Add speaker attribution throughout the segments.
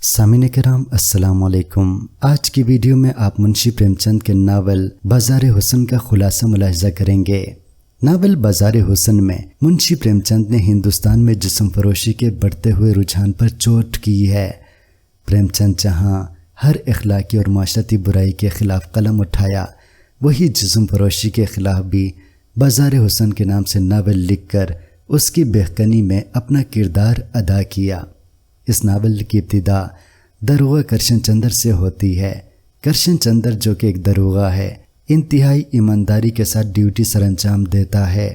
Speaker 1: سامعین کرام السلام علیکم۔ آج کی ویڈیو میں آپ منشی پریم چند کے ناول بازار حسن کا خلاصہ ملاحظہ کریں گے۔ ناول بازار حسن میں منشی پریم چند نے ہندوستان میں جسم فروشی کے بڑھتے ہوئے رجحان پر چوٹ کی ہے۔ پریم چند جہاں ہر اخلاقی اور معاشرتی برائی کے خلاف قلم اٹھایا، وہی جسم فروشی کے خلاف بھی بازار حسن کے نام سے ناول لکھ کر اس کی بہکانی میں اپنا کردار ادا کیا۔ اس ناول کی ابتدا داروغہ کرشن چندر سے ہوتی ہے۔ کرشن چندر جو کہ ایک داروغہ ہے، انتہائی ایمانداری کے ساتھ ڈیوٹی سر انجام دیتا ہے۔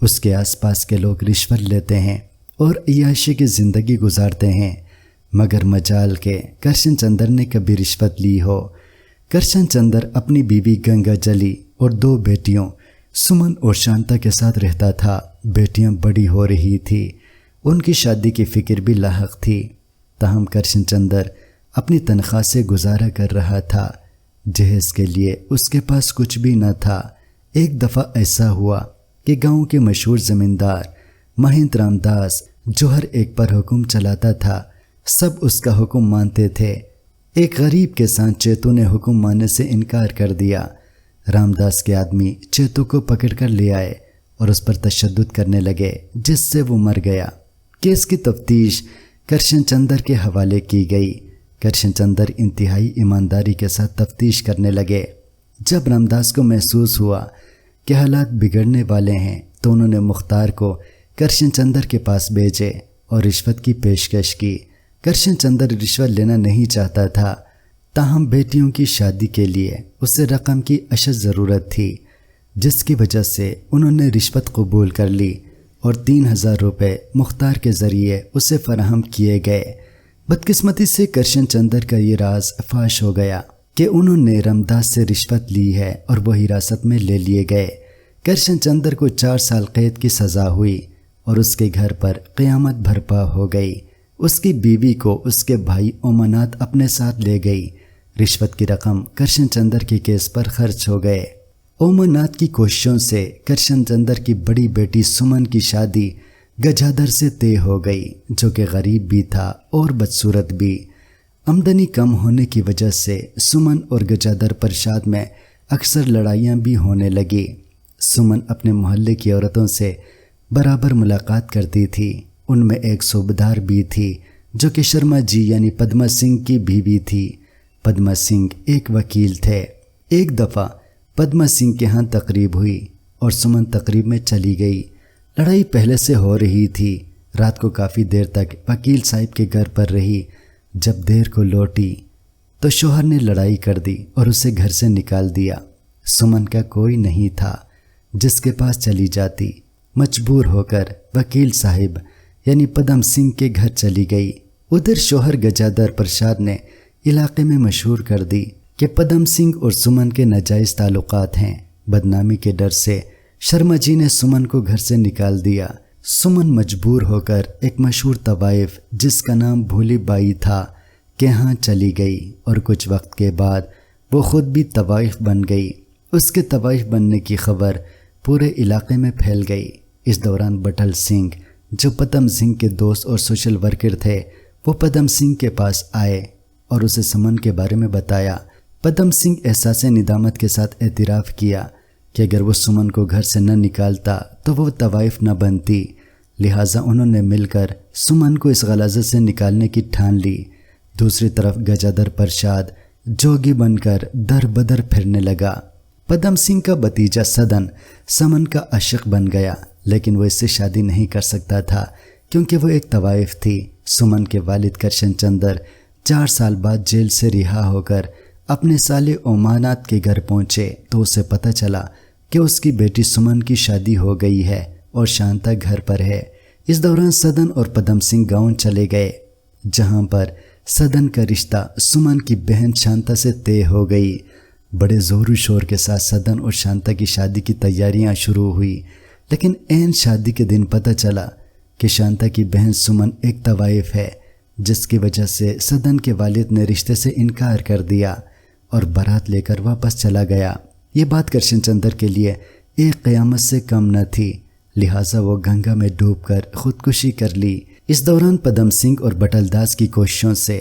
Speaker 1: اس کے آس پاس کے لوگ رشوت لیتے ہیں اور عیاشی کی زندگی گزارتے ہیں، مگر مجال کے کرشن چندر نے کبھی رشوت لی ہو۔ کرشن چندر اپنی بیوی گنگا جلی اور 2 بیٹیوں سمن اور شانتا کے ساتھ رہتا تھا۔ بیٹیاں بڑی ہو رہی تھی، ان کی شادی کی فکر بھی لاحق تھی، تاہم کرشن چندر اپنی تنخواہ سے گزارا کر رہا تھا۔ جہیز کے لیے اس کے پاس کچھ بھی نہ تھا۔ ایک دفعہ ایسا ہوا کہ گاؤں کے مشہور زمیندار مہندر رام داس جو ہر ایک پر حکم چلاتا تھا، سب اس کا حکم مانتے تھے۔ ایک غریب کے ساتھ چیتو نے حکم ماننے سے انکار کر دیا۔ رام داس کے آدمی چیتو کو پکڑ کر لے آئے اور اس پر تشدد کرنے لگے، جس سے وہ مر گیا۔ کیس کی تفتیش کرشن چندر کے حوالے کی گئی۔ کرشن چندر انتہائی ایمانداری کے ساتھ تفتیش کرنے لگے۔ جب رام داس کو محسوس ہوا کہ حالات بگڑنے والے ہیں تو انہوں نے مختار کو کرشن چندر کے پاس بھیجے اور رشوت کی پیشکش کی۔ کرشن چندر رشوت لینا نہیں چاہتا تھا، تاہم بیٹیوں کی شادی کے لیے اسے رقم کی اشد ضرورت تھی، جس کی وجہ سے انہوں نے رشوت قبول کر لی اور 3000 روپے مختار کے ذریعے اسے فراہم کیے گئے۔ بدقسمتی سے کرشن چندر کا یہ راز فاش ہو گیا کہ انہوں نے رام داس سے رشوت لی ہے اور وہ حراست میں لے لیے گئے۔ کرشن چندر کو 4 سال قید کی سزا ہوئی اور اس کے گھر پر قیامت برپا ہو گئی۔ اس کی بیوی کو اس کے بھائی اوماناتھ اپنے ساتھ لے گئی۔ رشوت کی رقم کرشن چندر کے کیس پر خرچ ہو گئے۔ اوماناتھ کی کوششوں سے کرشن چندر کی بڑی بیٹی سمن کی شادی گجادھر سے طے ہو گئی، جو کہ غریب بھی تھا اور بدصورت بھی۔ آمدنی کم ہونے کی وجہ سے سمن اور گجادھر پرشاد میں اکثر لڑائیاں بھی ہونے لگی۔ سمن اپنے محلے کی عورتوں سے برابر ملاقات کرتی تھی۔ ان میں ایک صوبیدار بھی تھی جو کہ شرما جی یعنی پدما سنگھ کی بیوی تھی۔ پدما سنگھ ایک وکیل تھے۔ ایک دفعہ پدما سنگھ کے ہاں تقریب ہوئی اور سمن تقریب میں چلی گئی۔ لڑائی پہلے سے ہو رہی تھی۔ رات کو کافی دیر تک وکیل صاحب کے گھر پر رہی۔ جب دیر کو لوٹی تو شوہر نے لڑائی کر دی اور اسے گھر سے نکال دیا۔ سمن کا کوئی نہیں تھا جس کے پاس چلی جاتی۔ مجبور ہو کر وکیل صاحب یعنی پدم سنگھ کے گھر چلی گئی۔ ادھر شوہر گجادھر پرشاد نے علاقے میں مشہور کر دی کہ پدم سنگھ اور سمن کے ناجائز تعلقات ہیں۔ بدنامی کے ڈر سے شرما جی نے سمن کو گھر سے نکال دیا۔ سمن مجبور ہو کر ایک مشہور طوائف جس کا نام بھولی بائی تھا کے ہاں چلی گئی اور کچھ وقت کے بعد وہ خود بھی طوائف بن گئی۔ اس کے طوائف بننے کی خبر پورے علاقے میں پھیل گئی۔ اس دوران بٹل سنگھ جو پدم سنگھ کے دوست اور سوشل ورکر تھے، وہ پدم سنگھ کے پاس آئے اور اسے سمن کے بارے میں بتایا۔ پدم سنگھ احساس ندامت کے ساتھ اعتراف کیا کہ اگر وہ سمن کو گھر سے نہ نکالتا تو وہ طوائف نہ بنتی، لہٰذا انہوں نے مل کر سمن کو اس غلاظت سے نکالنے کی ٹھان لی۔ دوسری طرف گجادھر پرشاد جوگی بن کر در بدر پھرنے لگا۔ پدم سنگھ کا بھتیجا سدن سمن کا عاشق بن گیا، لیکن وہ اس سے شادی نہیں کر سکتا تھا کیونکہ وہ ایک طوائف تھی۔ سمن کے والد کرشن چندر 4 سال بعد جیل سے رہا ہو کر اپنے سالے اوماناتھ کے گھر پہنچے تو اسے پتہ چلا کہ اس کی بیٹی سمن کی شادی ہو گئی ہے اور شانتا گھر پر ہے۔ اس دوران سدن اور پدم سنگھ گاؤں چلے گئے، جہاں پر سدن کا رشتہ سمن کی بہن شانتا سے طے ہو گئی۔ بڑے زور و شور کے ساتھ سدن اور شانتا کی شادی کی تیاریاں شروع ہوئی، لیکن عین شادی کے دن پتہ چلا کہ شانتا کی بہن سمن ایک طوائف ہے، جس کی وجہ سے سدن کے والد نے رشتے سے انکار کر دیا اور بارات لے کر واپس چلا گیا۔ یہ بات کرشن چندر کے لیے ایک قیامت سے کم نہ تھی، لہٰذا وہ گنگا میں ڈوب کر خودکشی کر لی۔ اس دوران پدم سنگھ اور بٹل داس کی کوششوں سے